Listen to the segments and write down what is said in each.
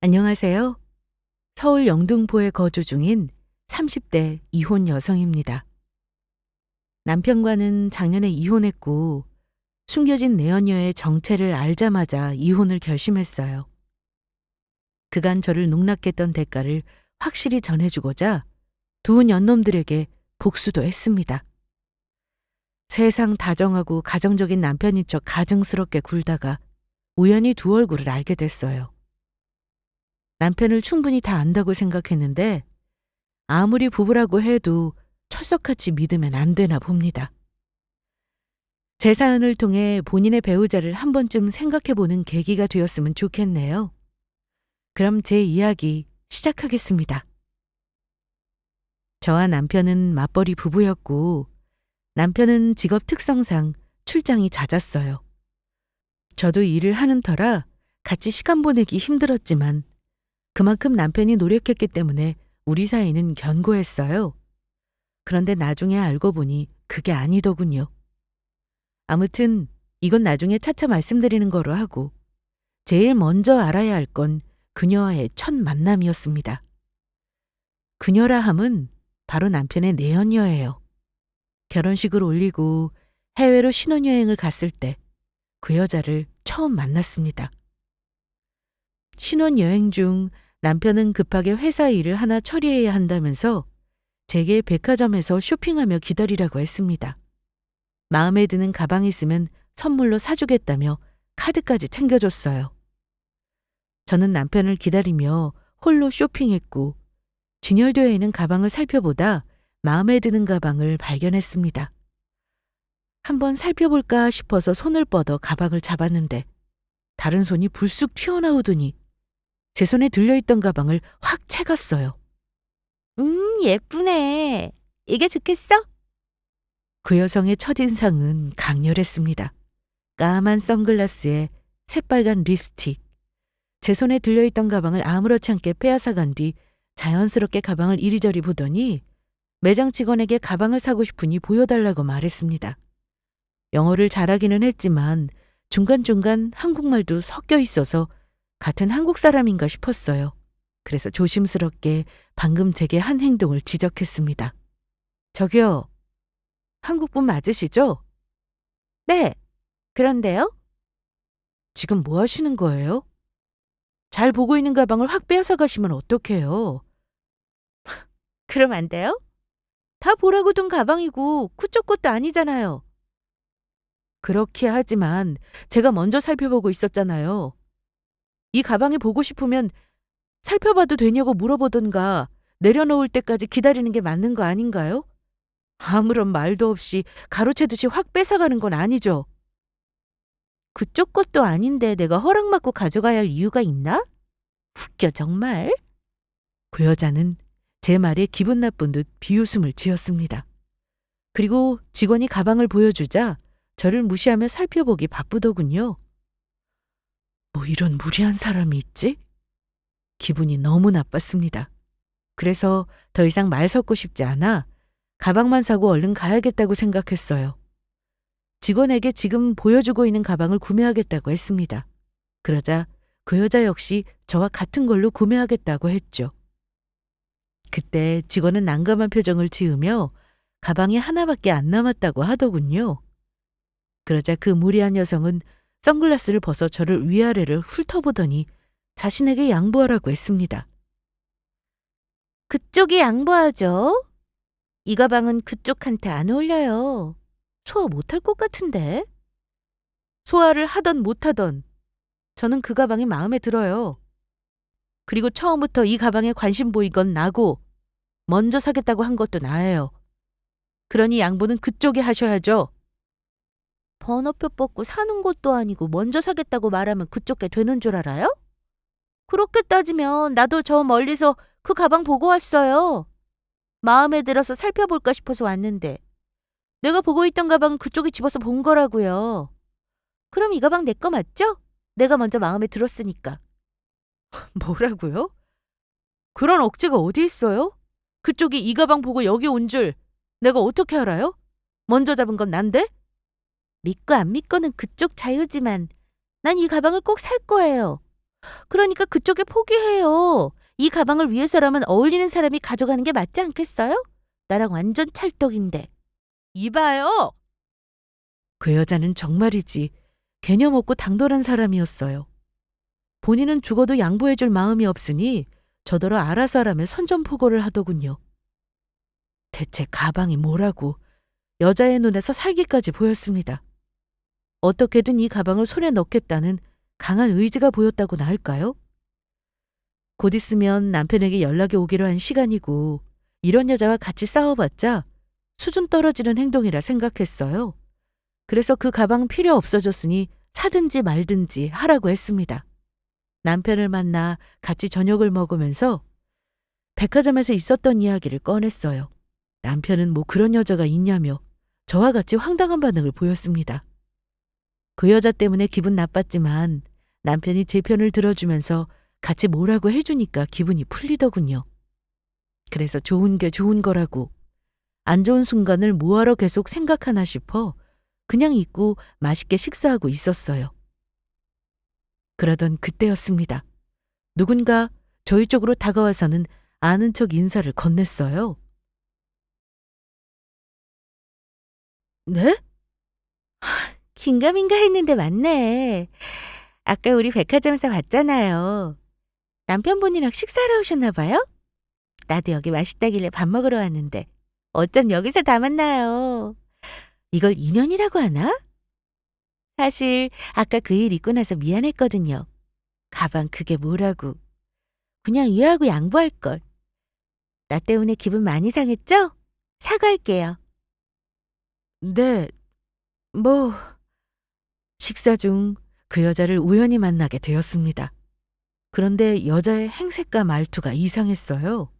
안녕하세요. 서울 영등포에 거주 중인 30대 이혼 여성입니다. 남편과는 작년에 이혼했고 숨겨진 내연녀의 정체를 알자마자 이혼을 결심했어요. 그간 저를 농락했던 대가를 확실히 전해주고자 두 년놈들에게 복수도 했습니다. 세상 다정하고 가정적인 남편인 척 가증스럽게 굴다가 우연히 두 얼굴을 알게 됐어요. 남편을 충분히 다 안다고 생각했는데 아무리 부부라고 해도 철석같이 믿으면 안 되나 봅니다. 제 사연을 통해 본인의 배우자를 한 번쯤 생각해보는 계기가 되었으면 좋겠네요. 그럼 제 이야기 시작하겠습니다. 저와 남편은 맞벌이 부부였고 남편은 직업 특성상 출장이 잦았어요. 저도 일을 하는 터라 같이 시간 보내기 힘들었지만 그만큼 남편이 노력했기 때문에 우리 사이는 견고했어요. 그런데 나중에 알고 보니 그게 아니더군요. 아무튼 이건 나중에 차차 말씀드리는 거로 하고 제일 먼저 알아야 할 건 그녀와의 첫 만남이었습니다. 그녀라 함은 바로 남편의 내연녀예요. 결혼식을 올리고 해외로 신혼여행을 갔을 때 그 여자를 처음 만났습니다. 신혼여행 중 남편은 급하게 회사 일을 하나 처리해야 한다면서 제게 백화점에서 쇼핑하며 기다리라고 했습니다. 마음에 드는 가방 있으면 선물로 사주겠다며 카드까지 챙겨줬어요. 저는 남편을 기다리며 홀로 쇼핑했고 진열되어 있는 가방을 살펴보다 마음에 드는 가방을 발견했습니다. 한번 살펴볼까 싶어서 손을 뻗어 가방을 잡았는데 다른 손이 불쑥 튀어나오더니 제 손에 들려있던 가방을 확 채갔어요. 예쁘네. 이게 좋겠어? 그 여성의 첫인상은 강렬했습니다. 까만 선글라스에 새빨간 립스틱. 제 손에 들려있던 가방을 아무렇지 않게 빼앗아간 뒤 자연스럽게 가방을 이리저리 보더니 매장 직원에게 가방을 사고 싶으니 보여달라고 말했습니다. 영어를 잘하기는 했지만 중간중간 한국말도 섞여 있어서 같은 한국 사람인가 싶었어요. 그래서 조심스럽게 방금 제게 한 행동을 지적했습니다. 저기요, 한국분 맞으시죠? 네. 그런데요? 지금 뭐 하시는 거예요? 잘 보고 있는 가방을 확 빼앗아 가시면 어떡해요? 그럼 안 돼요? 다 보라고 둔 가방이고 그쪽 것도 아니잖아요. 그렇게 하지만 제가 먼저 살펴보고 있었잖아요. 이 가방이 보고 싶으면 살펴봐도 되냐고 물어보던가 내려놓을 때까지 기다리는 게 맞는 거 아닌가요? 아무런 말도 없이 가로채듯이 확 뺏어가는 건 아니죠. 그쪽 것도 아닌데 내가 허락받고 가져가야 할 이유가 있나? 웃겨 정말. 그 여자는 제 말에 기분 나쁜 듯 비웃음을 지었습니다. 그리고 직원이 가방을 보여주자 저를 무시하며 살펴보기 바쁘더군요. 뭐 이런 무리한 사람이 있지? 기분이 너무 나빴습니다. 그래서 더 이상 말 섞고 싶지 않아 가방만 사고 얼른 가야겠다고 생각했어요. 직원에게 지금 보여주고 있는 가방을 구매하겠다고 했습니다. 그러자 그 여자 역시 저와 같은 걸로 구매하겠다고 했죠. 그때 직원은 난감한 표정을 지으며 가방이 하나밖에 안 남았다고 하더군요. 그러자 그 무리한 여성은 선글라스를 벗어 저를 위아래를 훑어보더니 자신에게 양보하라고 했습니다. 그쪽이 양보하죠. 이 가방은 그쪽한테 안 어울려요. 소화 못할 것 같은데. 소화를 하던 못하던 저는 그 가방이 마음에 들어요. 그리고 처음부터 이 가방에 관심 보이건 나고 먼저 사겠다고 한 것도 나예요. 그러니 양보는 그쪽이 하셔야죠. 번호표 뽑고 사는 것도 아니고 먼저 사겠다고 말하면 그쪽 게 되는 줄 알아요? 그렇게 따지면 나도 저 멀리서 그 가방 보고 왔어요. 마음에 들어서 살펴볼까 싶어서 왔는데 내가 보고 있던 가방은 그쪽이 집어서 본 거라고요. 그럼 이 가방 내 거 맞죠? 내가 먼저 마음에 들었으니까. 뭐라고요? 그런 억지가 어디 있어요? 그쪽이 이 가방 보고 여기 온 줄 내가 어떻게 알아요? 먼저 잡은 건 난데? 믿고 안 믿고는 그쪽 자유지만 난 이 가방을 꼭 살 거예요. 그러니까 그쪽에 포기해요. 이 가방을 위해서라면 어울리는 사람이 가져가는 게 맞지 않겠어요? 나랑 완전 찰떡인데. 이봐요! 그 여자는 정말이지 개념 없고 당돌한 사람이었어요. 본인은 죽어도 양보해줄 마음이 없으니 저더러 알아서 하라며 선전포고를 하더군요. 대체 가방이 뭐라고 여자의 눈에서 살기까지 보였습니다. 어떻게든 이 가방을 손에 넣겠다는 강한 의지가 보였다고나 할까요? 곧 있으면 남편에게 연락이 오기로 한 시간이고 이런 여자와 같이 싸워봤자 수준 떨어지는 행동이라 생각했어요. 그래서 그 가방 필요 없어졌으니 사든지 말든지 하라고 했습니다. 남편을 만나 같이 저녁을 먹으면서 백화점에서 있었던 이야기를 꺼냈어요. 남편은 뭐 그런 여자가 있냐며 저와 같이 황당한 반응을 보였습니다. 그 여자 때문에 기분 나빴지만 남편이 제 편을 들어주면서 같이 뭐라고 해주니까 기분이 풀리더군요. 그래서 좋은 게 좋은 거라고 안 좋은 순간을 뭐하러 계속 생각하나 싶어 그냥 잊고 맛있게 식사하고 있었어요. 그러던 그때였습니다. 누군가 저희 쪽으로 다가와서는 아는 척 인사를 건넸어요. 네? 긴가민가 했는데 맞네. 아까 우리 백화점에서 봤잖아요. 남편분이랑 식사하러 오셨나 봐요? 나도 여기 맛있다길래 밥 먹으러 왔는데 어쩜 여기서 다 만나요. 이걸 인연이라고 하나? 사실 아까 그 일 있고 나서 미안했거든요. 가방 그게 뭐라고. 그냥 이해하고 양보할 걸. 나 때문에 기분 많이 상했죠? 사과할게요. 네, 뭐... 식사 중 그 여자를 우연히 만나게 되었습니다. 그런데 여자의 행색과 말투가 이상했어요.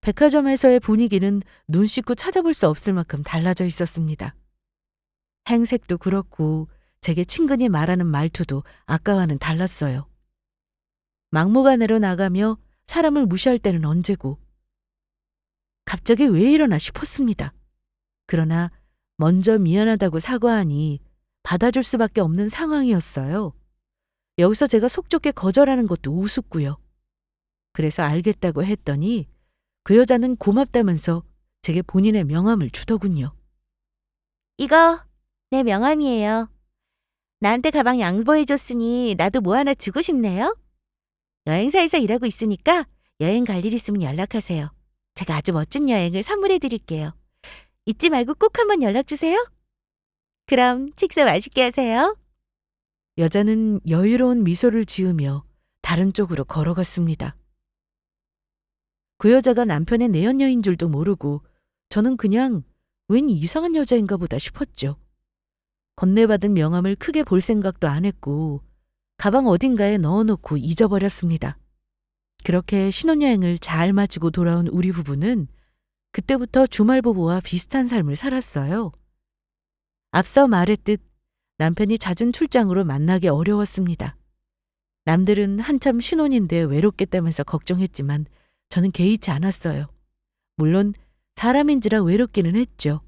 백화점에서의 분위기는 눈 씻고 찾아볼 수 없을 만큼 달라져 있었습니다. 행색도 그렇고 제게 친근히 말하는 말투도 아까와는 달랐어요. 막무가내로 나가며 사람을 무시할 때는 언제고 갑자기 왜 이러나 싶었습니다. 그러나 먼저 미안하다고 사과하니 받아줄 수밖에 없는 상황이었어요. 여기서 제가 속 좋게 거절하는 것도 우습고요. 그래서 알겠다고 했더니 그 여자는 고맙다면서 제게 본인의 명함을 주더군요. 이거 내 명함이에요. 나한테 가방 양보해줬으니 나도 뭐 하나 주고 싶네요. 여행사에서 일하고 있으니까 여행 갈 일 있으면 연락하세요. 제가 아주 멋진 여행을 선물해드릴게요. 잊지 말고 꼭 한번 연락주세요. 그럼 식사 맛있게 하세요. 여자는 여유로운 미소를 지으며 다른 쪽으로 걸어갔습니다. 그 여자가 남편의 내연녀인 줄도 모르고 저는 그냥 웬 이상한 여자인가 보다 싶었죠. 건네받은 명함을 크게 볼 생각도 안 했고 가방 어딘가에 넣어놓고 잊어버렸습니다. 그렇게 신혼여행을 잘 마치고 돌아온 우리 부부는 그때부터 주말부부와 비슷한 삶을 살았어요. 앞서 말했듯 남편이 잦은 출장으로 만나기 어려웠습니다. 남들은 한참 신혼인데 외롭겠다면서 걱정했지만 저는 개의치 않았어요. 물론 사람인지라 외롭기는 했죠.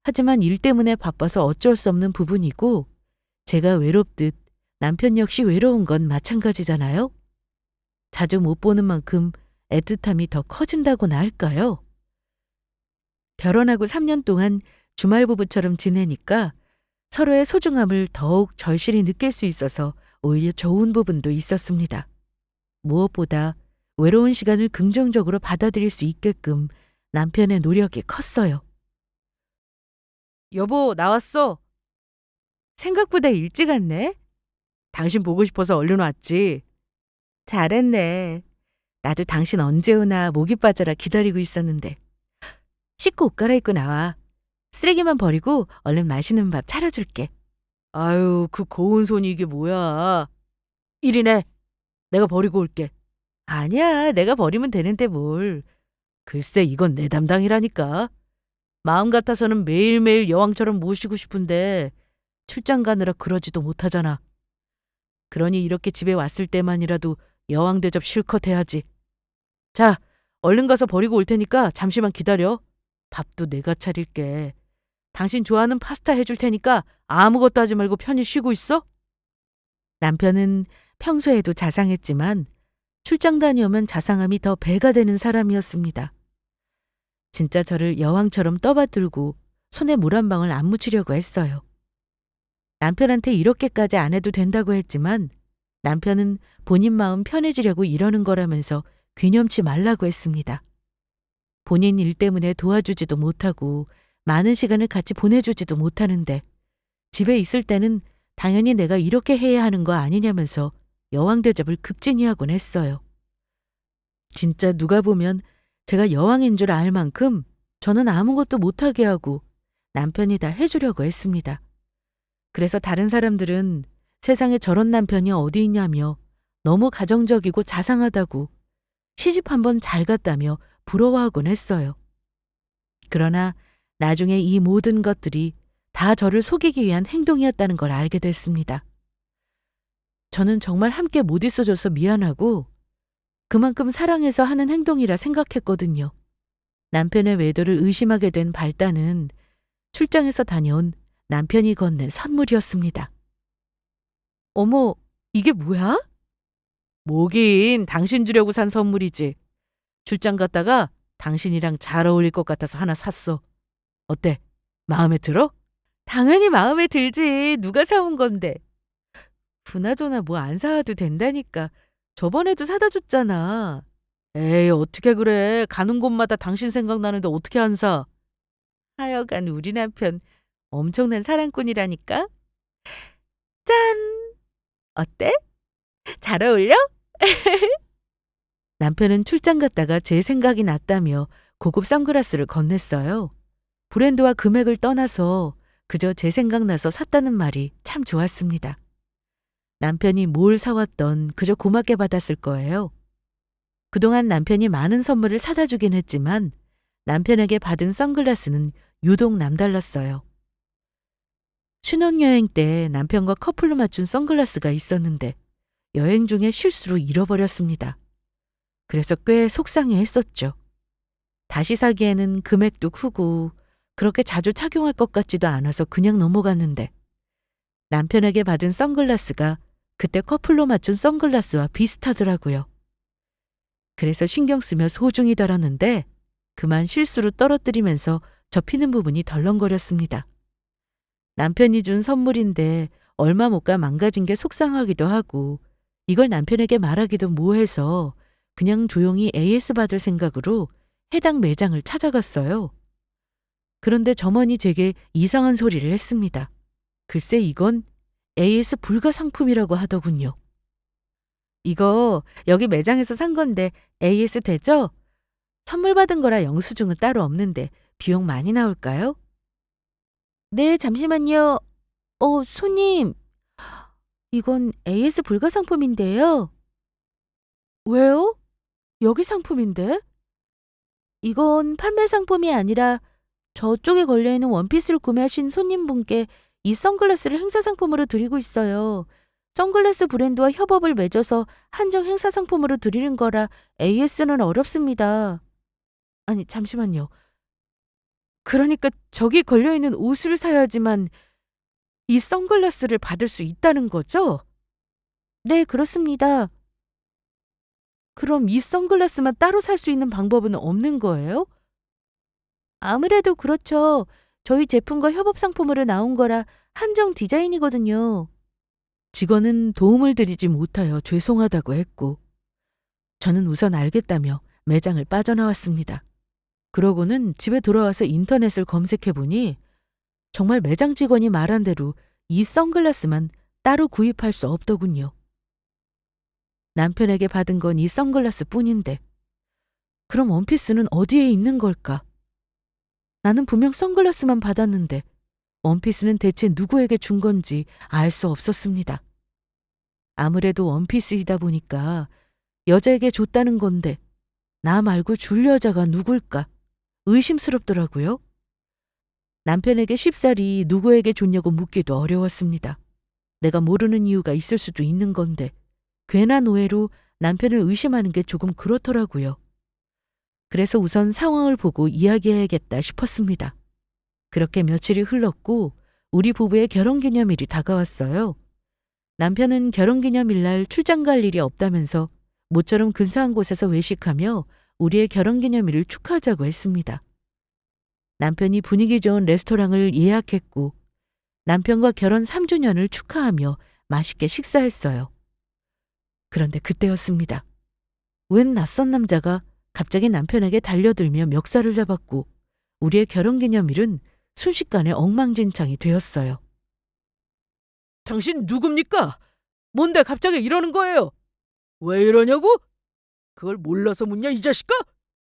하지만 일 때문에 바빠서 어쩔 수 없는 부분이고 제가 외롭듯 남편 역시 외로운 건 마찬가지잖아요. 자주 못 보는 만큼 애틋함이 더 커진다고나 할까요? 결혼하고 3년 동안 주말 부부처럼 지내니까 서로의 소중함을 더욱 절실히 느낄 수 있어서 오히려 좋은 부분도 있었습니다. 무엇보다 외로운 시간을 긍정적으로 받아들일 수 있게끔 남편의 노력이 컸어요. 여보, 나왔어. 생각보다 일찍 왔네. 당신 보고 싶어서 얼른 왔지. 잘했네. 나도 당신 언제 오나 목이 빠져라 기다리고 있었는데. 씻고 옷 갈아입고 나와. 쓰레기만 버리고 얼른 맛있는 밥 차려줄게. 아유, 그 고운 손이 이게 뭐야. 이리네. 내가 버리고 올게. 아니야, 내가 버리면 되는데 뭘. 글쎄, 이건 내 담당이라니까. 마음 같아서는 매일매일 여왕처럼 모시고 싶은데 출장 가느라 그러지도 못하잖아. 그러니 이렇게 집에 왔을 때만이라도 여왕 대접 실컷 해야지. 자, 얼른 가서 버리고 올 테니까 잠시만 기다려. 밥도 내가 차릴게. 당신 좋아하는 파스타 해줄 테니까 아무것도 하지 말고 편히 쉬고 있어. 남편은 평소에도 자상했지만 출장 다녀오면 자상함이 더 배가 되는 사람이었습니다. 진짜 저를 여왕처럼 떠받들고 손에 물 한 방울 안 묻히려고 했어요. 남편한테 이렇게까지 안 해도 된다고 했지만 남편은 본인 마음 편해지려고 이러는 거라면서 귀념치 말라고 했습니다. 본인 일 때문에 도와주지도 못하고 많은 시간을 같이 보내주지도 못하는데 집에 있을 때는 당연히 내가 이렇게 해야 하는 거 아니냐면서 여왕 대접을 극진히하곤 했어요. 진짜 누가 보면 제가 여왕인 줄 알 만큼 저는 아무것도 못하게 하고 남편이 다 해주려고 했습니다. 그래서 다른 사람들은 세상에 저런 남편이 어디 있냐며 너무 가정적이고 자상하다고 시집 한번 잘 갔다며 부러워하곤 했어요. 그러나 나중에 이 모든 것들이 다 저를 속이기 위한 행동이었다는 걸 알게 됐습니다. 저는 정말 함께 못 있어줘서 미안하고 그만큼 사랑해서 하는 행동이라 생각했거든요. 남편의 외도를 의심하게 된 발단은 출장에서 다녀온 남편이 건넨 선물이었습니다. 어머, 이게 뭐야? 뭐긴 당신 주려고 산 선물이지. 출장 갔다가 당신이랑 잘 어울릴 것 같아서 하나 샀어. 어때? 마음에 들어? 당연히 마음에 들지. 누가 사온 건데. 그나저나 뭐 안 사와도 된다니까. 저번에도 사다 줬잖아. 에이, 어떻게 그래. 가는 곳마다 당신 생각나는데 어떻게 안 사? 하여간 우리 남편 엄청난 사랑꾼이라니까. 짠! 어때? 잘 어울려? 남편은 출장 갔다가 제 생각이 났다며 고급 선글라스를 건넸어요. 브랜드와 금액을 떠나서 그저 제 생각나서 샀다는 말이 참 좋았습니다. 남편이 뭘 사왔던 그저 고맙게 받았을 거예요. 그동안 남편이 많은 선물을 사다 주긴 했지만 남편에게 받은 선글라스는 유독 남달랐어요. 신혼여행 때 남편과 커플로 맞춘 선글라스가 있었는데 여행 중에 실수로 잃어버렸습니다. 그래서 꽤 속상해 했었죠. 다시 사기에는 금액도 크고 그렇게 자주 착용할 것 같지도 않아서 그냥 넘어갔는데 남편에게 받은 선글라스가 그때 커플로 맞춘 선글라스와 비슷하더라고요. 그래서 신경 쓰며 소중히 다뤘는데 그만 실수로 떨어뜨리면서 접히는 부분이 덜렁거렸습니다. 남편이 준 선물인데 얼마 못 가 망가진 게 속상하기도 하고 이걸 남편에게 말하기도 뭐해서 그냥 조용히 AS 받을 생각으로 해당 매장을 찾아갔어요. 그런데 점원이 제게 이상한 소리를 했습니다. 글쎄 이건 AS 불가 상품이라고 하더군요. 이거 여기 매장에서 산 건데 AS 되죠? 선물 받은 거라 영수증은 따로 없는데 비용 많이 나올까요? 네, 잠시만요. 손님. 이건 AS 불가 상품인데요. 왜요? 여기 상품인데? 이건 판매 상품이 아니라 저쪽에 걸려있는 원피스를 구매하신 손님분께 이 선글라스를 행사 상품으로 드리고 있어요. 선글라스 브랜드와 협업을 맺어서 한정 행사 상품으로 드리는 거라 AS는 어렵습니다. 아니, 잠시만요. 그러니까 저기 걸려있는 옷을 사야지만 이 선글라스를 받을 수 있다는 거죠? 네, 그렇습니다. 그럼 이 선글라스만 따로 살 수 있는 방법은 없는 거예요? 아무래도 그렇죠. 저희 제품과 협업 상품으로 나온 거라 한정 디자인이거든요. 직원은 도움을 드리지 못하여 죄송하다고 했고, 저는 우선 알겠다며 매장을 빠져나왔습니다. 그러고는 집에 돌아와서 인터넷을 검색해보니 정말 매장 직원이 말한 대로 이 선글라스만 따로 구입할 수 없더군요. 남편에게 받은 건 이 선글라스 뿐인데 그럼 원피스는 어디에 있는 걸까? 나는 분명 선글라스만 받았는데 원피스는 대체 누구에게 준 건지 알 수 없었습니다. 아무래도 원피스이다 보니까 여자에게 줬다는 건데 나 말고 줄 여자가 누굴까? 의심스럽더라고요. 남편에게 쉽사리 누구에게 줬냐고 묻기도 어려웠습니다. 내가 모르는 이유가 있을 수도 있는 건데 괜한 오해로 남편을 의심하는 게 조금 그렇더라고요. 그래서 우선 상황을 보고 이야기해야겠다 싶었습니다. 그렇게 며칠이 흘렀고 우리 부부의 결혼기념일이 다가왔어요. 남편은 결혼기념일날 출장 갈 일이 없다면서 모처럼 근사한 곳에서 외식하며 우리의 결혼기념일을 축하하자고 했습니다. 남편이 분위기 좋은 레스토랑을 예약했고 남편과 결혼 3주년을 축하하며 맛있게 식사했어요. 그런데 그때였습니다. 웬 낯선 남자가 갑자기 남편에게 달려들며 멱살을 잡았고 우리의 결혼기념일은 순식간에 엉망진창이 되었어요. 당신 누굽니까? 뭔데 갑자기 이러는 거예요? 왜 이러냐고? 그걸 몰라서 묻냐 이 자식아?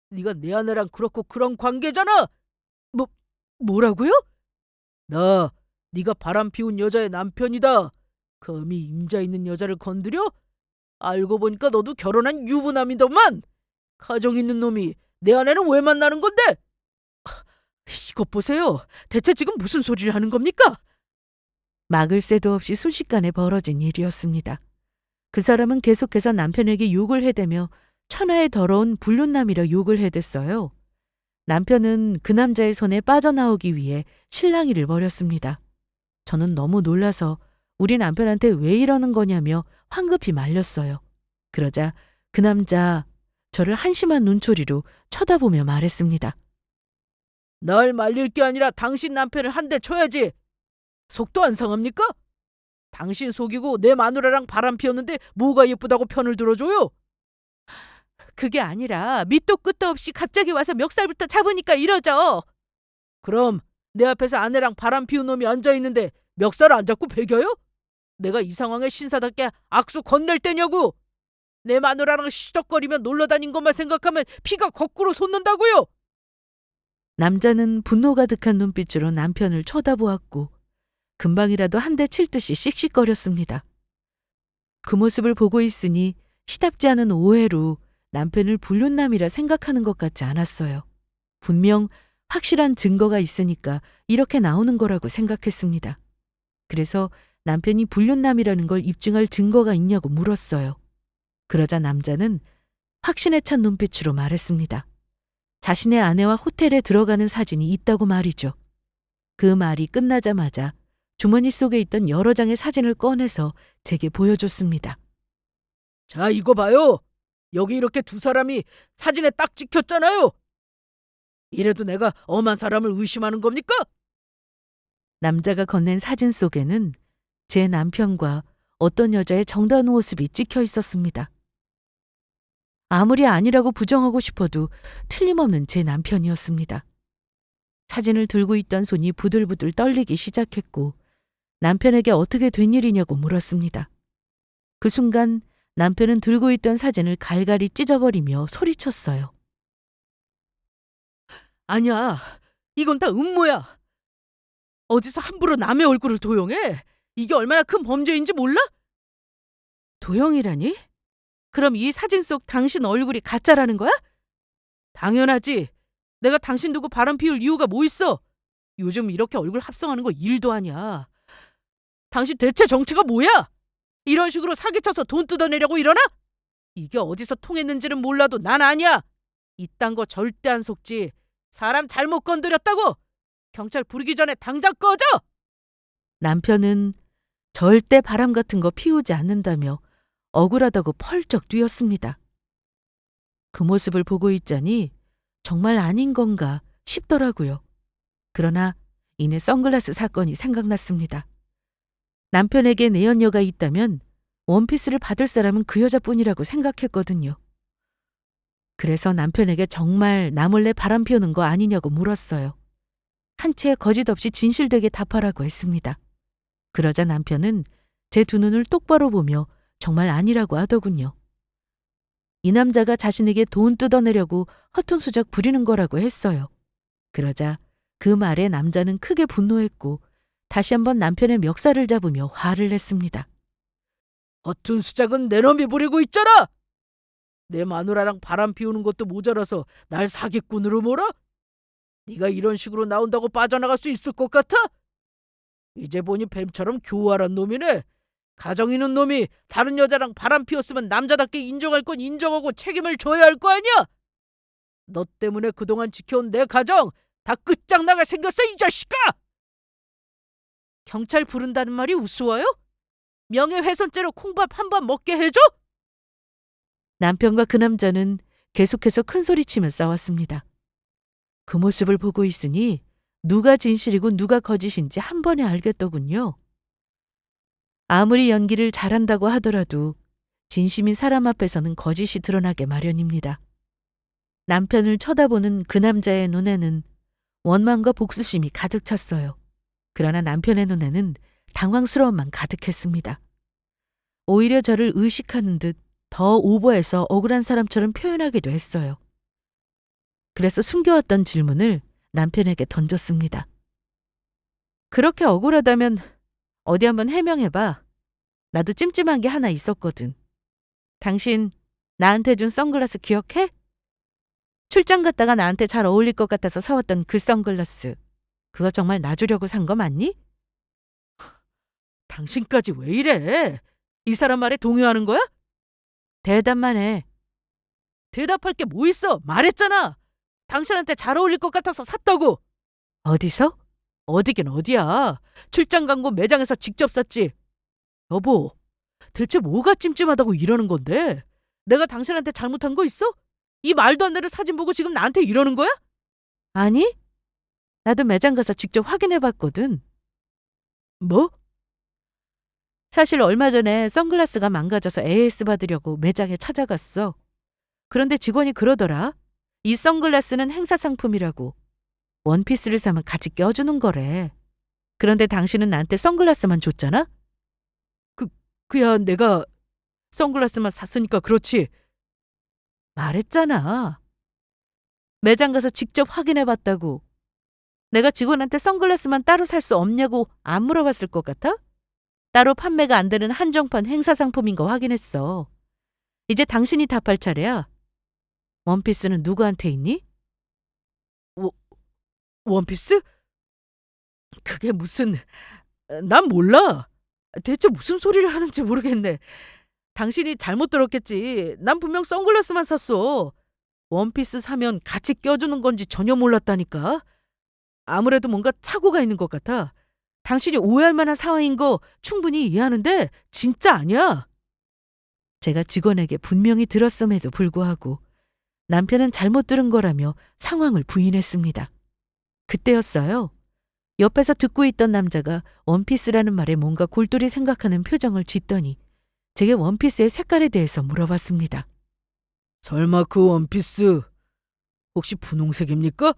네가 내 아내랑 그렇고 그런 관계잖아. 뭐라고요? 나 네가 바람 피운 여자의 남편이다. 감히 임자 있는 여자를 건드려? 알고 보니까 너도 결혼한 유부남이더만. 가정 있는 놈이 내 아내는 왜 만나는 건데? 이것 보세요. 대체 지금 무슨 소리를 하는 겁니까? 막을 새도 없이 순식간에 벌어진 일이었습니다. 그 사람은 계속해서 남편에게 욕을 해대며 천하의 더러운 불륜남이라 욕을 해댔어요. 남편은 그 남자의 손에 빠져나오기 위해 실랑이를 벌였습니다. 저는 너무 놀라서 우리 남편한테 왜 이러는 거냐며 황급히 말렸어요. 그러자 그 남자 저를 한심한 눈초리로 쳐다보며 말했습니다. 날 말릴 게 아니라 당신 남편을 한 대 쳐야지. 속도 안 상합니까? 당신 속이고 내 마누라랑 바람 피웠는데 뭐가 예쁘다고 편을 들어줘요? 그게 아니라 밑도 끝도 없이 갑자기 와서 멱살부터 잡으니까 이러죠. 그럼 내 앞에서 아내랑 바람 피운 놈이 앉아있는데 멱살 안 잡고 배겨요? 내가 이 상황에 신사답게 악수 건넬 때냐고. 내 마누라랑 시덕거리며 놀러다닌 것만 생각하면 피가 거꾸로 솟는다고요. 남자는 분노 가득한 눈빛으로 남편을 쳐다보았고 금방이라도 한 대 칠 듯이 씩씩거렸습니다. 그 모습을 보고 있으니 시답지 않은 오해로 남편을 불륜남이라 생각하는 것 같지 않았어요. 분명 확실한 증거가 있으니까 이렇게 나오는 거라고 생각했습니다. 그래서 남편이 불륜남이라는 걸 입증할 증거가 있냐고 물었어요. 그러자 남자는 확신에 찬 눈빛으로 말했습니다. 자신의 아내와 호텔에 들어가는 사진이 있다고 말이죠. 그 말이 끝나자마자 주머니 속에 있던 여러 장의 사진을 꺼내서 제게 보여줬습니다. 자, 이거 봐요. 여기 이렇게 두 사람이 사진에 딱 찍혔잖아요. 이래도 내가 엄한 사람을 의심하는 겁니까? 남자가 건넨 사진 속에는 제 남편과 어떤 여자의 정다운 모습이 찍혀 있었습니다. 아무리 아니라고 부정하고 싶어도 틀림없는 제 남편이었습니다. 사진을 들고 있던 손이 부들부들 떨리기 시작했고 남편에게 어떻게 된 일이냐고 물었습니다. 그 순간 남편은 들고 있던 사진을 갈갈이 찢어버리며 소리쳤어요. 아니야. 이건 다 음모야. 어디서 함부로 남의 얼굴을 도용해? 이게 얼마나 큰 범죄인지 몰라? 도영이라니? 그럼 이 사진 속 당신 얼굴이 가짜라는 거야? 당연하지. 내가 당신 두고 바람 피울 이유가 뭐 있어? 요즘 이렇게 얼굴 합성하는 거 일도 아니야. 당신 대체 정체가 뭐야? 이런 식으로 사기쳐서 돈 뜯어내려고 이러나? 이게 어디서 통했는지는 몰라도 난 아니야. 이딴 거 절대 안 속지. 사람 잘못 건드렸다고. 경찰 부르기 전에 당장 꺼져! 남편은 절대 바람 같은 거 피우지 않는다며 억울하다고 펄쩍 뛰었습니다. 그 모습을 보고 있자니 정말 아닌 건가 싶더라고요. 그러나 이내 선글라스 사건이 생각났습니다. 남편에게 내연녀가 있다면 원피스를 받을 사람은 그 여자뿐이라고 생각했거든요. 그래서 남편에게 정말 나 몰래 바람 피우는 거 아니냐고 물었어요. 한치의 거짓 없이 진실되게 답하라고 했습니다. 그러자 남편은 제 두 눈을 똑바로 보며 정말 아니라고 하더군요. 이 남자가 자신에게 돈 뜯어내려고 허튼 수작 부리는 거라고 했어요. 그러자 그 말에 남자는 크게 분노했고 다시 한번 남편의 멱살을 잡으며 화를 냈습니다. 허튼 수작은 내 놈이 부리고 있잖아! 내 마누라랑 바람 피우는 것도 모자라서 날 사기꾼으로 몰아? 네가 이런 식으로 나온다고 빠져나갈 수 있을 것 같아? 이제 보니 뱀처럼 교활한 놈이네. 가정 있는 놈이 다른 여자랑 바람 피웠으면 남자답게 인정할 건 인정하고 책임을 져야 할 거 아니야? 너 때문에 그동안 지켜온 내 가정 다 끝장나게 생겼어, 이 자식아! 경찰 부른다는 말이 우스워요? 명예훼손죄로 콩밥 한 번 먹게 해줘? 남편과 그 남자는 계속해서 큰 소리치며 싸웠습니다. 그 모습을 보고 있으니 누가 진실이고 누가 거짓인지 한 번에 알겠더군요. 아무리 연기를 잘한다고 하더라도 진심인 사람 앞에서는 거짓이 드러나게 마련입니다. 남편을 쳐다보는 그 남자의 눈에는 원망과 복수심이 가득 찼어요. 그러나 남편의 눈에는 당황스러움만 가득했습니다. 오히려 저를 의식하는 듯 더 오버해서 억울한 사람처럼 표현하기도 했어요. 그래서 숨겨왔던 질문을 남편에게 던졌습니다. 그렇게 억울하다면 어디 한번 해명해봐. 나도 찜찜한 게 하나 있었거든. 당신 나한테 준 선글라스 기억해? 출장 갔다가 나한테 잘 어울릴 것 같아서 사왔던 그 선글라스. 그거 정말 나 주려고 산 거 맞니? 당신까지 왜 이래? 이 사람 말에 동요하는 거야? 대답만 해. 대답할 게 뭐 있어? 말했잖아. 당신한테 잘 어울릴 것 같아서 샀다고. 어디서? 어디긴 어디야. 출장 간 거 매장에서 직접 샀지. 여보, 대체 뭐가 찜찜하다고 이러는 건데? 내가 당신한테 잘못한 거 있어? 이 말도 안 되는 사진 보고 지금 나한테 이러는 거야? 아니? 나도 매장 가서 직접 확인해 봤거든. 뭐? 사실 얼마 전에 선글라스가 망가져서 AS 받으려고 매장에 찾아갔어. 그런데 직원이 그러더라. 이 선글라스는 행사 상품이라고. 원피스를 사면 같이 껴주는 거래. 그런데 당신은 나한테 선글라스만 줬잖아? 그야 내가 선글라스만 샀으니까 그렇지. 말했잖아. 매장 가서 직접 확인해 봤다고. 내가 직원한테 선글라스만 따로 살 수 없냐고 안 물어봤을 것 같아? 따로 판매가 안 되는 한정판 행사 상품인 거 확인했어. 이제 당신이 답할 차례야. 원피스는 누구한테 있니? 원피스? 그게 무슨... 난 몰라. 대체 무슨 소리를 하는지 모르겠네. 당신이 잘못 들었겠지. 난 분명 선글라스만 샀어. 원피스 사면 같이 껴주는 건지 전혀 몰랐다니까. 아무래도 뭔가 착오가 있는 것 같아. 당신이 오해할 만한 상황인 거 충분히 이해하는데 진짜 아니야. 제가 직원에게 분명히 들었음에도 불구하고 남편은 잘못 들은 거라며 상황을 부인했습니다. 그때였어요. 옆에서 듣고 있던 남자가 원피스라는 말에 뭔가 골똘히 생각하는 표정을 짓더니 제게 원피스의 색깔에 대해서 물어봤습니다. 설마 그 원피스 혹시 분홍색입니까?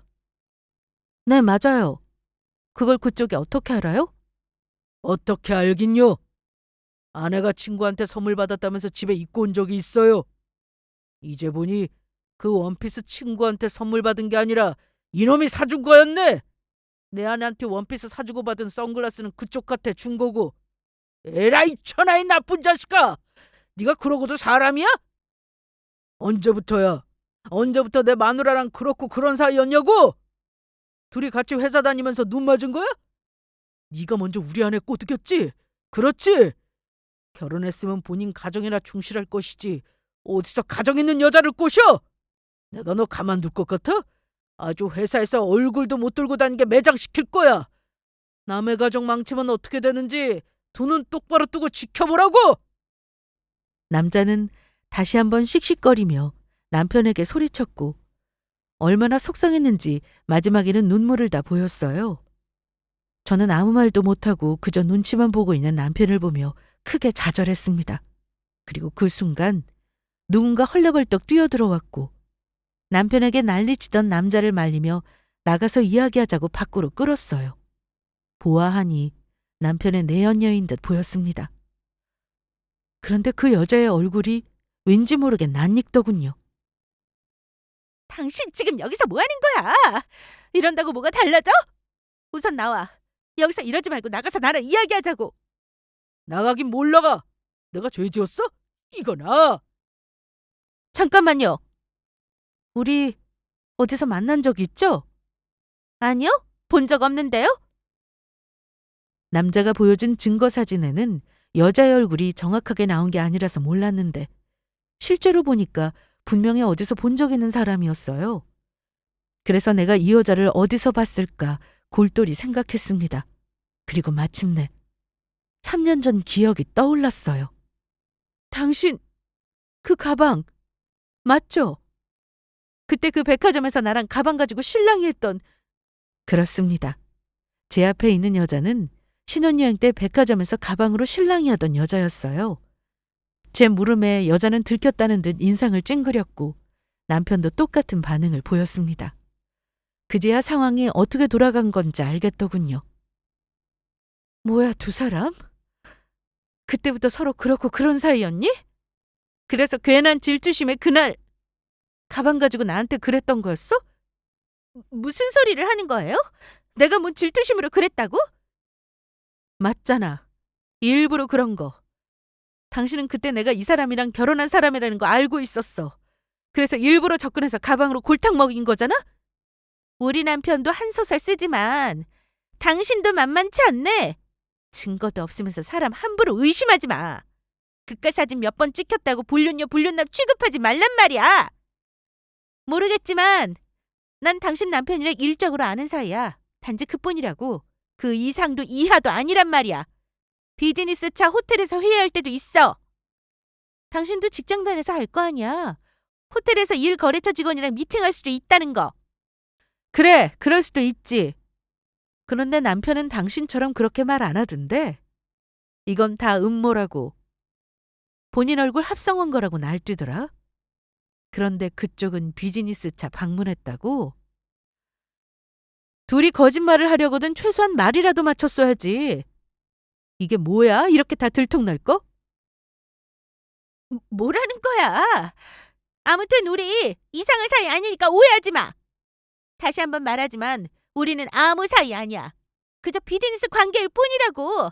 네, 맞아요. 그걸 그쪽이 어떻게 알아요? 어떻게 알긴요? 아내가 친구한테 선물 받았다면서 집에 입고 온 적이 있어요. 이제 보니 그 원피스 친구한테 선물 받은 게 아니라 이놈이 사준 거였네. 내 아내한테 원피스 사주고 받은 선글라스는 그쪽한테 준 거고. 에라이 천하의 나쁜 자식아! 네가 그러고도 사람이야? 언제부터야? 언제부터 내 마누라랑 그렇고 그런 사이였냐고? 둘이 같이 회사 다니면서 눈 맞은 거야? 네가 먼저 우리 아내 꼬드겼지? 그렇지? 결혼했으면 본인 가정이나 충실할 것이지 어디서 가정 있는 여자를 꼬셔? 내가 너 가만둘 것 같아? 아주 회사에서 얼굴도 못 들고 다니게 매장시킬 거야. 남의 가정 망치면 어떻게 되는지 두 눈 똑바로 뜨고 지켜보라고! 남자는 다시 한번 씩씩거리며 남편에게 소리쳤고 얼마나 속상했는지 마지막에는 눈물을 다 보였어요. 저는 아무 말도 못하고 그저 눈치만 보고 있는 남편을 보며 크게 좌절했습니다. 그리고 그 순간 누군가 헐레벌떡 뛰어들어왔고 남편에게 난리치던 남자를 말리며 나가서 이야기하자고 밖으로 끌었어요. 보아하니 남편의 내연녀인 듯 보였습니다. 그런데 그 여자의 얼굴이 왠지 모르게 낯익더군요. 당신 지금 여기서 뭐 하는 거야? 이런다고 뭐가 달라져? 우선 나와. 여기서 이러지 말고 나가서 나랑 이야기하자고. 나가긴 뭘 나가? 내가 죄 지었어? 이거나. 잠깐만요. 우리 어디서 만난 적 있죠? 아니요? 본 적 없는데요? 남자가 보여준 증거 사진에는 여자의 얼굴이 정확하게 나온 게 아니라서 몰랐는데 실제로 보니까 분명히 어디서 본 적 있는 사람이었어요. 그래서 내가 이 여자를 어디서 봤을까 골똘히 생각했습니다. 그리고 마침내 3년 전 기억이 떠올랐어요. 당신, 그 가방, 맞죠? 그때 그 백화점에서 나랑 가방 가지고 실랑이 했던. 그렇습니다. 제 앞에 있는 여자는 신혼여행 때 백화점에서 가방으로 실랑이 하던 여자였어요. 제 물음에 여자는 들켰다는 듯 인상을 찡그렸고 남편도 똑같은 반응을 보였습니다. 그제야 상황이 어떻게 돌아간 건지 알겠더군요. 뭐야, 두 사람? 그때부터 서로 그렇고 그런 사이였니? 그래서 괜한 질투심에 그날 가방 가지고 나한테 그랬던 거였어? 무슨 소리를 하는 거예요? 내가 뭔 질투심으로 그랬다고? 맞잖아. 일부러 그런 거. 당신은 그때 내가 이 사람이랑 결혼한 사람이라는 거 알고 있었어. 그래서 일부러 접근해서 가방으로 골탕 먹인 거잖아? 우리 남편도 한 소설 쓰지만 당신도 만만치 않네. 증거도 없으면서 사람 함부로 의심하지 마. 그깟 사진 몇 번 찍혔다고 불륜녀 불륜남 취급하지 말란 말이야. 모르겠지만 난 당신 남편이랑 일적으로 아는 사이야. 단지 그뿐이라고. 그 이상도 이하도 아니란 말이야. 비즈니스 차 호텔에서 회의할 때도 있어. 당신도 직장 다녀서 알 거 아니야. 호텔에서 일 거래처 직원이랑 미팅할 수도 있다는 거. 그래, 그럴 수도 있지. 그런데 남편은 당신처럼 그렇게 말 안 하던데. 이건 다 음모라고. 본인 얼굴 합성한 거라고 날뛰더라. 그런데 그쪽은 비즈니스 차 방문했다고? 둘이 거짓말을 하려거든 최소한 말이라도 맞췄어야지. 이게 뭐야? 이렇게 다 들통날 거? 뭐라는 거야? 아무튼 우리 이상한 사이 아니니까 오해하지 마. 다시 한번 말하지만 우리는 아무 사이 아니야. 그저 비즈니스 관계일 뿐이라고.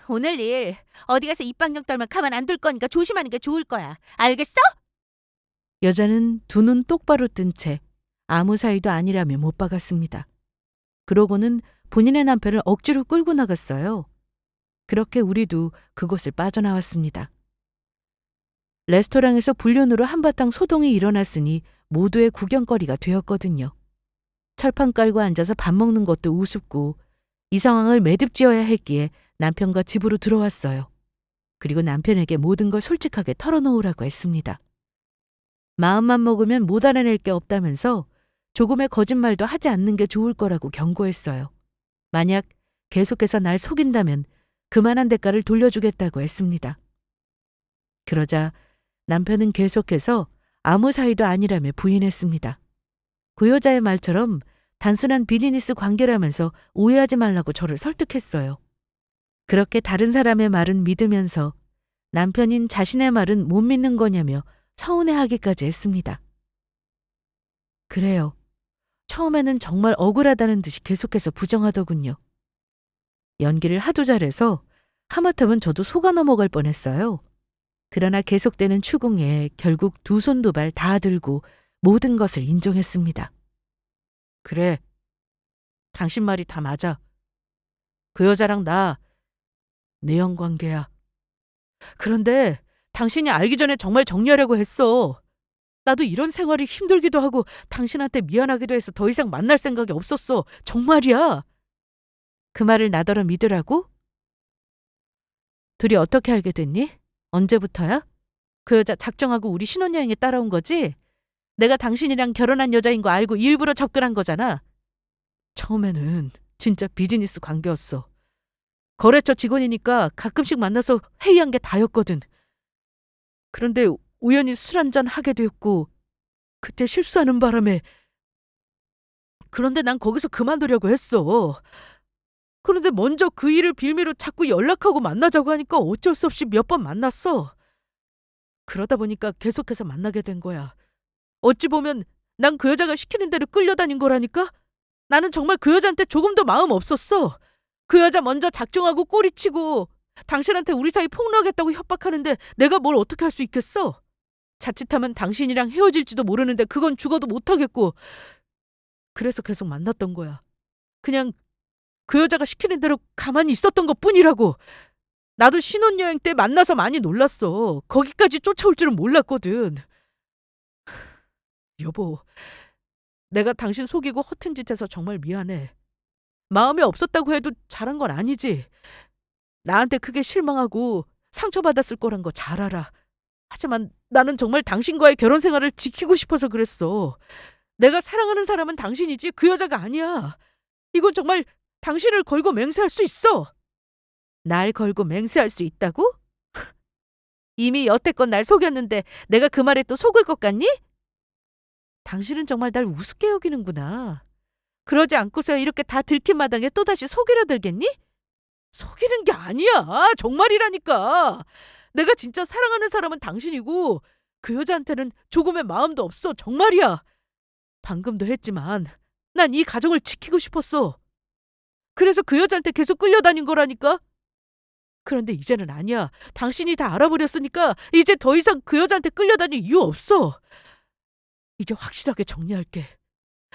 오늘 일 어디 가서 입방정 떨면 가만 안 둘 거니까 조심하는 게 좋을 거야. 알겠어? 여자는 두 눈 똑바로 뜬 채 아무 사이도 아니라며 못 박았습니다. 그러고는 본인의 남편을 억지로 끌고 나갔어요. 그렇게 우리도 그곳을 빠져나왔습니다. 레스토랑에서 불륜으로 한바탕 소동이 일어났으니 모두의 구경거리가 되었거든요. 철판 깔고 앉아서 밥 먹는 것도 우습고 이 상황을 매듭지어야 했기에 남편과 집으로 들어왔어요. 그리고 남편에게 모든 걸 솔직하게 털어놓으라고 했습니다. 마음만 먹으면 못 알아낼 게 없다면서 조금의 거짓말도 하지 않는 게 좋을 거라고 경고했어요. 만약 계속해서 날 속인다면 그만한 대가를 돌려주겠다고 했습니다. 그러자 남편은 계속해서 아무 사이도 아니라며 부인했습니다. 그 여자의 말처럼 단순한 비즈니스 관계라면서 오해하지 말라고 저를 설득했어요. 그렇게 다른 사람의 말은 믿으면서 남편인 자신의 말은 못 믿는 거냐며 서운해하기까지 했습니다. 그래요. 처음에는 정말 억울하다는 듯이 계속해서 부정하더군요. 연기를 하도 잘해서 하마터면 저도 속아 넘어갈 뻔했어요. 그러나 계속되는 추궁에 결국 두 손 두 발 다 들고 모든 것을 인정했습니다. 그래. 당신 말이 다 맞아. 그 여자랑 나 내연 관계야. 그런데 당신이 알기 전에 정말 정리하려고 했어. 나도 이런 생활이 힘들기도 하고 당신한테 미안하기도 해서 더 이상 만날 생각이 없었어. 정말이야. 그 말을 나더러 믿으라고? 둘이 어떻게 알게 됐니? 언제부터야? 그 여자 작정하고 우리 신혼여행에 따라온 거지? 내가 당신이랑 결혼한 여자인 거 알고 일부러 접근한 거잖아. 처음에는 진짜 비즈니스 관계였어. 거래처 직원이니까 가끔씩 만나서 회의한 게 다였거든. 그런데 우연히 술 한잔 하게 되었고 그때 실수하는 바람에 그런데 난 거기서 그만두려고 했어. 그런데 먼저 그 일을 빌미로 자꾸 연락하고 만나자고 하니까 어쩔 수 없이 몇 번 만났어. 그러다 보니까 계속해서 만나게 된 거야. 어찌 보면 난 그 여자가 시키는 대로 끌려다닌 거라니까? 나는 정말 그 여자한테 조금도 마음 없었어. 그 여자 먼저 작정하고 꼬리치고 당신한테 우리 사이 폭로하겠다고 협박하는데 내가 뭘 어떻게 할 수 있겠어? 자칫하면 당신이랑 헤어질지도 모르는데 그건 죽어도 못하겠고. 그래서 계속 만났던 거야. 그냥 그 여자가 시키는 대로 가만히 있었던 것뿐이라고. 나도 신혼여행 때 만나서 많이 놀랐어. 거기까지 쫓아올 줄은 몰랐거든. 여보, 내가 당신 속이고 허튼 짓 해서 정말 미안해. 마음이 없었다고 해도 잘한 건 아니지. 나한테 크게 실망하고 상처받았을 거란 거 잘 알아. 하지만 나는 정말 당신과의 결혼 생활을 지키고 싶어서 그랬어. 내가 사랑하는 사람은 당신이지 그 여자가 아니야. 이건 정말 당신을 걸고 맹세할 수 있어. 날 걸고 맹세할 수 있다고? 이미 여태껏 날 속였는데 내가 그 말에 또 속을 것 같니? 당신은 정말 날 우습게 여기는구나. 그러지 않고서 이렇게 다 들킨 마당에 또다시 속이려 들겠니? 속이는 게 아니야. 정말이라니까. 내가 진짜 사랑하는 사람은 당신이고 그 여자한테는 조금의 마음도 없어. 정말이야. 방금도 했지만 난 이 가정을 지키고 싶었어. 그래서 그 여자한테 계속 끌려다닌 거라니까. 그런데 이제는 아니야. 당신이 다 알아버렸으니까 이제 더 이상 그 여자한테 끌려다닐 이유 없어. 이제 확실하게 정리할게.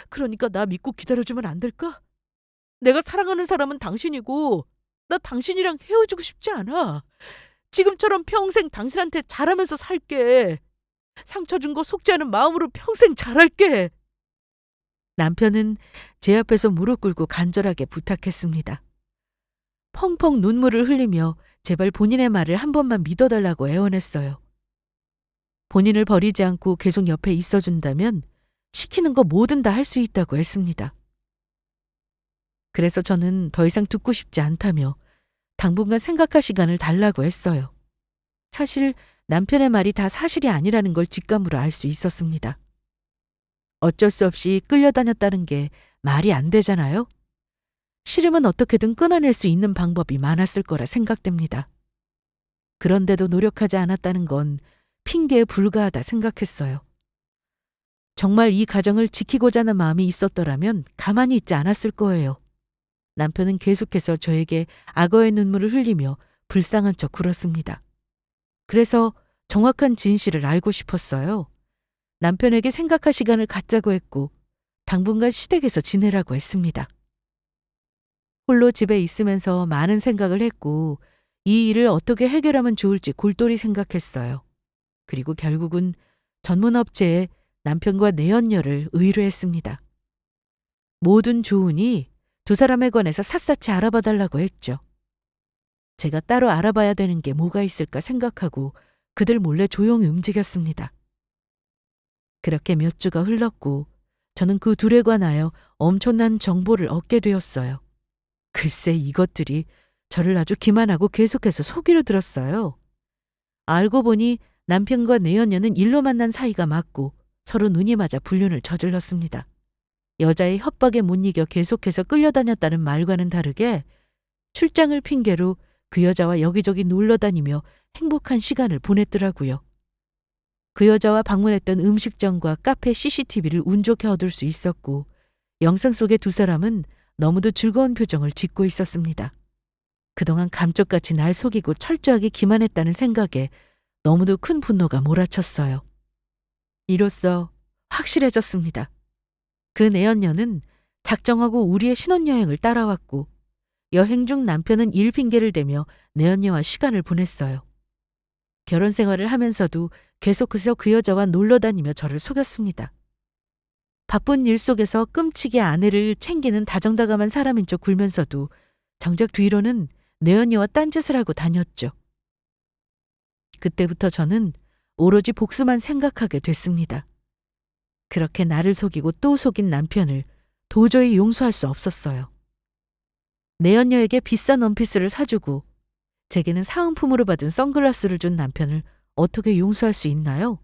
그러니까 나 믿고 기다려주면 안 될까? 내가 사랑하는 사람은 당신이고 나 당신이랑 헤어지고 싶지 않아. 지금처럼 평생 당신한테 잘하면서 살게. 상처 준 거 속지 않은 마음으로 평생 잘할게. 남편은 제 앞에서 무릎 꿇고 간절하게 부탁했습니다. 펑펑 눈물을 흘리며 제발 본인의 말을 한 번만 믿어달라고 애원했어요. 본인을 버리지 않고 계속 옆에 있어준다면 시키는 거 뭐든 다 할 수 있다고 했습니다. 그래서 저는 더 이상 듣고 싶지 않다며 당분간 생각할 시간을 달라고 했어요. 사실 남편의 말이 다 사실이 아니라는 걸 직감으로 알 수 있었습니다. 어쩔 수 없이 끌려다녔다는 게 말이 안 되잖아요. 싫으면 어떻게든 끊어낼 수 있는 방법이 많았을 거라 생각됩니다. 그런데도 노력하지 않았다는 건 핑계에 불과하다 생각했어요. 정말 이 가정을 지키고자 하는 마음이 있었더라면 가만히 있지 않았을 거예요. 남편은 계속해서 저에게 악어의 눈물을 흘리며 불쌍한 척 굴었습니다. 그래서 정확한 진실을 알고 싶었어요. 남편에게 생각할 시간을 갖자고 했고 당분간 시댁에서 지내라고 했습니다. 홀로 집에 있으면서 많은 생각을 했고 이 일을 어떻게 해결하면 좋을지 골똘히 생각했어요. 그리고 결국은 전문업체에 남편과 내연녀를 의뢰했습니다. 뭐든 좋으니 두 사람에 관해서 샅샅이 알아봐 달라고 했죠. 제가 따로 알아봐야 되는 게 뭐가 있을까 생각하고 그들 몰래 조용히 움직였습니다. 그렇게 몇 주가 흘렀고 저는 그 둘에 관하여 엄청난 정보를 얻게 되었어요. 글쎄 이것들이 저를 아주 기만하고 계속해서 속이려 들었어요. 알고 보니 남편과 내연녀는 일로 만난 사이가 맞고 서로 눈이 맞아 불륜을 저질렀습니다. 여자의 협박에 못 이겨 계속해서 끌려다녔다는 말과는 다르게 출장을 핑계로 그 여자와 여기저기 놀러 다니며 행복한 시간을 보냈더라고요. 그 여자와 방문했던 음식점과 카페 CCTV를 운 좋게 얻을 수 있었고 영상 속의 두 사람은 너무도 즐거운 표정을 짓고 있었습니다. 그동안 감쪽같이 날 속이고 철저하게 기만했다는 생각에 너무도 큰 분노가 몰아쳤어요. 이로써 확실해졌습니다. 그 내연녀는 작정하고 우리의 신혼여행을 따라왔고 여행 중 남편은 일 핑계를 대며 내연녀와 시간을 보냈어요. 결혼 생활을 하면서도 계속해서 그 여자와 놀러 다니며 저를 속였습니다. 바쁜 일 속에서 끔찍이 아내를 챙기는 다정다감한 사람인 척 굴면서도 정작 뒤로는 내연녀와 딴짓을 하고 다녔죠. 그때부터 저는 오로지 복수만 생각하게 됐습니다. 그렇게 나를 속이고 또 속인 남편을 도저히 용서할 수 없었어요. 내연녀에게 비싼 원피스를 사주고 제게는 사은품으로 받은 선글라스를 준 남편을 어떻게 용서할 수 있나요?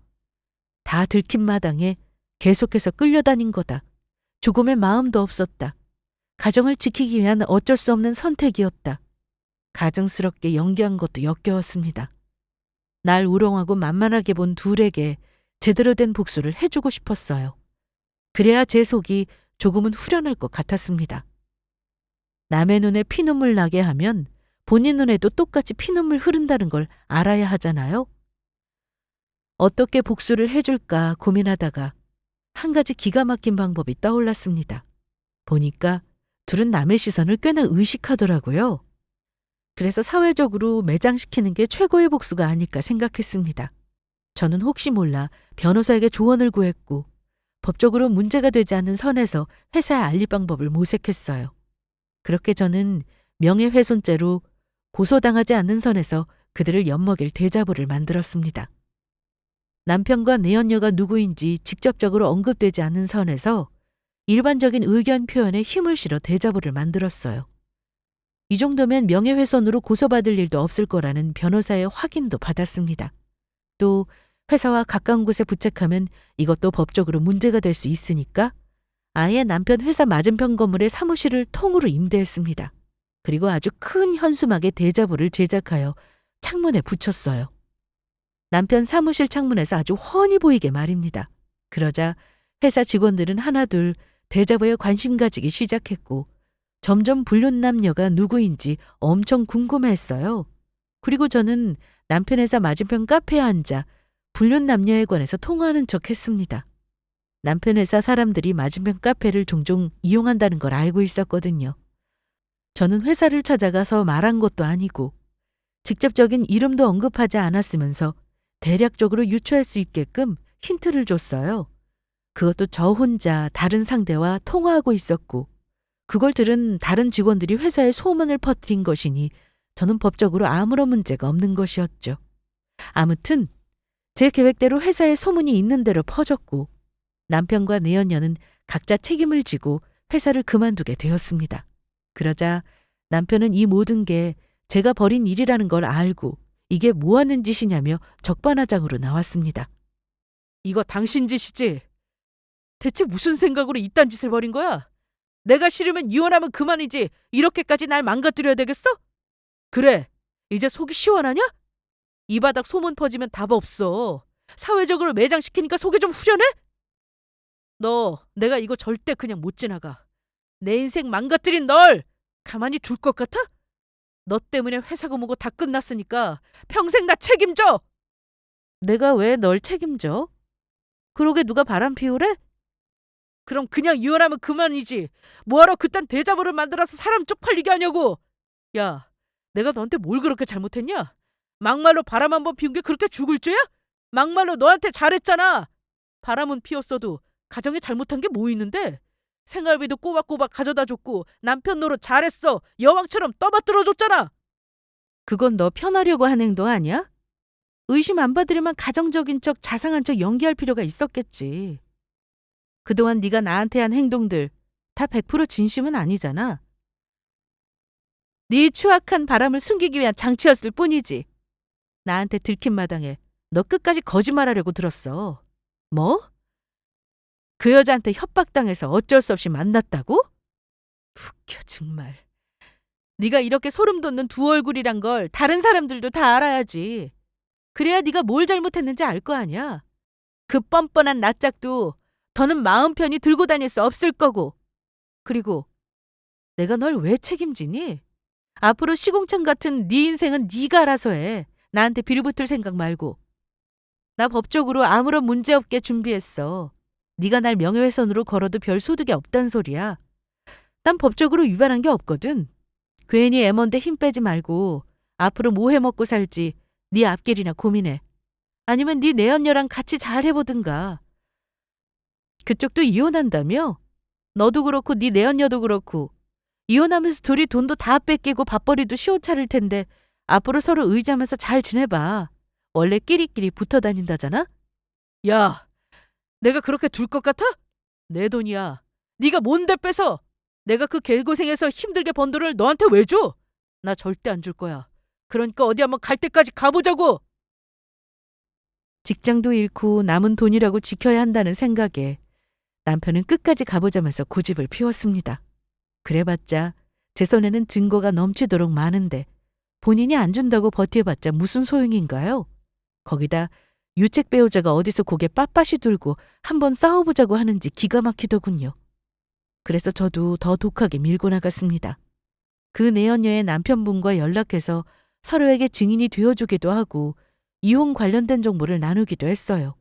다 들킨 마당에 계속해서 끌려다닌 거다. 조금의 마음도 없었다. 가정을 지키기 위한 어쩔 수 없는 선택이었다. 가증스럽게 연기한 것도 역겨웠습니다. 날 우롱하고 만만하게 본 둘에게 제대로 된 복수를 해주고 싶었어요. 그래야 제 속이 조금은 후련할 것 같았습니다. 남의 눈에 피눈물 나게 하면 본인 눈에도 똑같이 피눈물 흐른다는 걸 알아야 하잖아요. 어떻게 복수를 해줄까 고민하다가 한 가지 기가 막힌 방법이 떠올랐습니다. 보니까 둘은 남의 시선을 꽤나 의식하더라고요. 그래서 사회적으로 매장시키는 게 최고의 복수가 아닐까 생각했습니다. 저는 혹시 몰라 변호사에게 조언을 구했고 법적으로 문제가 되지 않는 선에서 회사에 알릴 방법을 모색했어요. 그렇게 저는 명예훼손죄로 고소당하지 않는 선에서 그들을 엿먹일 대자보를 만들었습니다. 남편과 내연녀가 누구인지 직접적으로 언급되지 않는 선에서 일반적인 의견 표현에 힘을 실어 대자보를 만들었어요. 이 정도면 명예훼손으로 고소받을 일도 없을 거라는 변호사의 확인도 받았습니다. 또 회사와 가까운 곳에 부착하면 이것도 법적으로 문제가 될 수 있으니까 아예 남편 회사 맞은편 건물에 사무실을 통으로 임대했습니다. 그리고 아주 큰 현수막에 대자보를 제작하여 창문에 붙였어요. 남편 사무실 창문에서 아주 훤히 보이게 말입니다. 그러자 회사 직원들은 하나둘 대자보에 관심 가지기 시작했고 점점 불륜남녀가 누구인지 엄청 궁금해했어요. 그리고 저는 남편 회사 맞은편 카페에 앉아 불륜남녀에 관해서 통화하는 척 했습니다. 남편 회사 사람들이 맞은편 카페를 종종 이용한다는 걸 알고 있었거든요. 저는 회사를 찾아가서 말한 것도 아니고 직접적인 이름도 언급하지 않았으면서 대략적으로 유추할 수 있게끔 힌트를 줬어요. 그것도 저 혼자 다른 상대와 통화하고 있었고 그걸 들은 다른 직원들이 회사에 소문을 퍼뜨린 것이니 저는 법적으로 아무런 문제가 없는 것이었죠. 아무튼 제 계획대로 회사에 소문이 있는 대로 퍼졌고 남편과 내연녀는 각자 책임을 지고 회사를 그만두게 되었습니다. 그러자 남편은 이 모든 게 제가 벌인 일이라는 걸 알고 이게 뭐 하는 짓이냐며 적반하장으로 나왔습니다. 이거 당신 짓이지? 대체 무슨 생각으로 이딴 짓을 벌인 거야? 내가 싫으면 이혼하면 그만이지 이렇게까지 날 망가뜨려야 되겠어? 그래, 이제 속이 시원하냐? 이 바닥 소문 퍼지면 답 없어. 사회적으로 매장시키니까 속이 좀 후련해? 너 내가 이거 절대 그냥 못 지나가. 내 인생 망가뜨린 널 가만히 둘 것 같아? 너 때문에 회사고 뭐고 다 끝났으니까 평생 나 책임져! 내가 왜 널 책임져? 그러게 누가 바람 피우래? 그럼 그냥 이혼하면 그만이지. 뭐하러 그딴 대자보를 만들어서 사람 쪽팔리게 하냐고. 야, 내가 너한테 뭘 그렇게 잘못했냐? 막말로 바람 한 번 피운 게 그렇게 죽을 죄야? 막말로 너한테 잘했잖아. 바람은 피웠어도 가정에 잘못한 게 뭐 있는데? 생활비도 꼬박꼬박 가져다 줬고 남편 노릇 잘했어. 여왕처럼 떠받들어 줬잖아. 그건 너 편하려고 한 행동 아니야? 의심 안 받으려면 가정적인 척 자상한 척 연기할 필요가 있었겠지. 그동안 네가 나한테 한 행동들 다 100% 진심은 아니잖아. 네 추악한 바람을 숨기기 위한 장치였을 뿐이지. 나한테 들킨 마당에 너 끝까지 거짓말하려고 들었어. 뭐? 그 여자한테 협박당해서 어쩔 수 없이 만났다고? 웃겨 정말. 네가 이렇게 소름 돋는 두 얼굴이란 걸 다른 사람들도 다 알아야지. 그래야 네가 뭘 잘못했는지 알 거 아니야. 그 뻔뻔한 낯짝도 더는 마음 편히 들고 다닐 수 없을 거고. 그리고 내가 널 왜 책임지니? 앞으로 시궁창 같은 네 인생은 네가 알아서 해. 나한테 빌붙을 생각 말고. 나 법적으로 아무런 문제 없게 준비했어. 네가 날 명예훼손으로 걸어도 별 소득이 없단 소리야. 난 법적으로 위반한 게 없거든. 괜히 애먼데 힘 빼지 말고 앞으로 뭐 해먹고 살지 네 앞길이나 고민해. 아니면 네 내연녀랑 같이 잘 해보든가. 그쪽도 이혼한다며? 너도 그렇고 네 내연녀도 그렇고 이혼하면서 둘이 돈도 다 뺏기고 밥벌이도 시원찮을 텐데 앞으로 서로 의지하면서 잘 지내봐. 원래 끼리끼리 붙어 다닌다잖아? 야, 내가 그렇게 둘 것 같아? 내 돈이야. 네가 뭔데 뺏어? 내가 그 개고생해서 힘들게 번 돈을 너한테 왜 줘? 나 절대 안 줄 거야. 그러니까 어디 한번 갈 때까지 가보자고. 직장도 잃고 남은 돈이라고 지켜야 한다는 생각에 남편은 끝까지 가보자면서 고집을 피웠습니다. 그래봤자 제 손에는 증거가 넘치도록 많은데 본인이 안 준다고 버텨봤자 무슨 소용인가요? 거기다 유책 배우자가 어디서 고개 빳빳이 들고 한번 싸워보자고 하는지 기가 막히더군요. 그래서 저도 더 독하게 밀고 나갔습니다. 그 내연녀의 남편분과 연락해서 서로에게 증인이 되어주기도 하고 이혼 관련된 정보를 나누기도 했어요.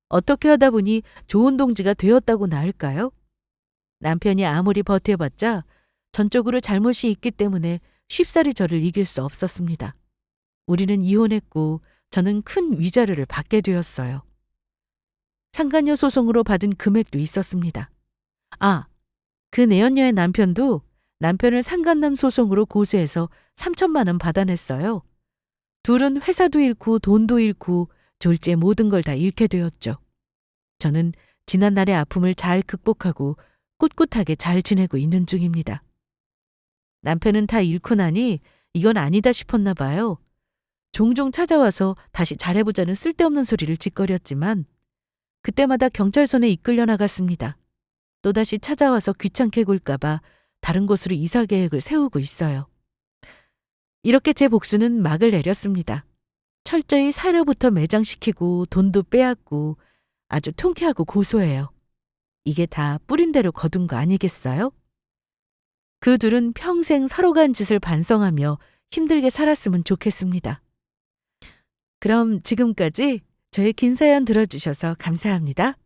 어떻게 하다 보니 좋은 동지가 되었다고나 할까요? 남편이 아무리 버텨봤자 전적으로 잘못이 있기 때문에 쉽사리 저를 이길 수 없었습니다. 우리는 이혼했고 저는 큰 위자료를 받게 되었어요. 상간녀 소송으로 받은 금액도 있었습니다. 아, 그 내연녀의 남편도 남편을 상간남 소송으로 고소해서 3천만 원 받아냈어요. 둘은 회사도 잃고 돈도 잃고 졸지에 모든 걸 다 잃게 되었죠. 저는 지난날의 아픔을 잘 극복하고 꿋꿋하게 잘 지내고 있는 중입니다. 남편은 다 잃고 나니 이건 아니다 싶었나 봐요. 종종 찾아와서 다시 잘해보자는 쓸데없는 소리를 짓거렸지만 그때마다 경찰서에 이끌려 나갔습니다. 또다시 찾아와서 귀찮게 굴까봐 다른 곳으로 이사 계획을 세우고 있어요. 이렇게 제 복수는 막을 내렸습니다. 철저히 사료부터 매장시키고 돈도 빼앗고 아주 통쾌하고 고소해요. 이게 다 뿌린 대로 거둔 거 아니겠어요? 그 둘은 평생 서로가 한 짓을 반성하며 힘들게 살았으면 좋겠습니다. 그럼 지금까지 저의 긴 사연 들어주셔서 감사합니다.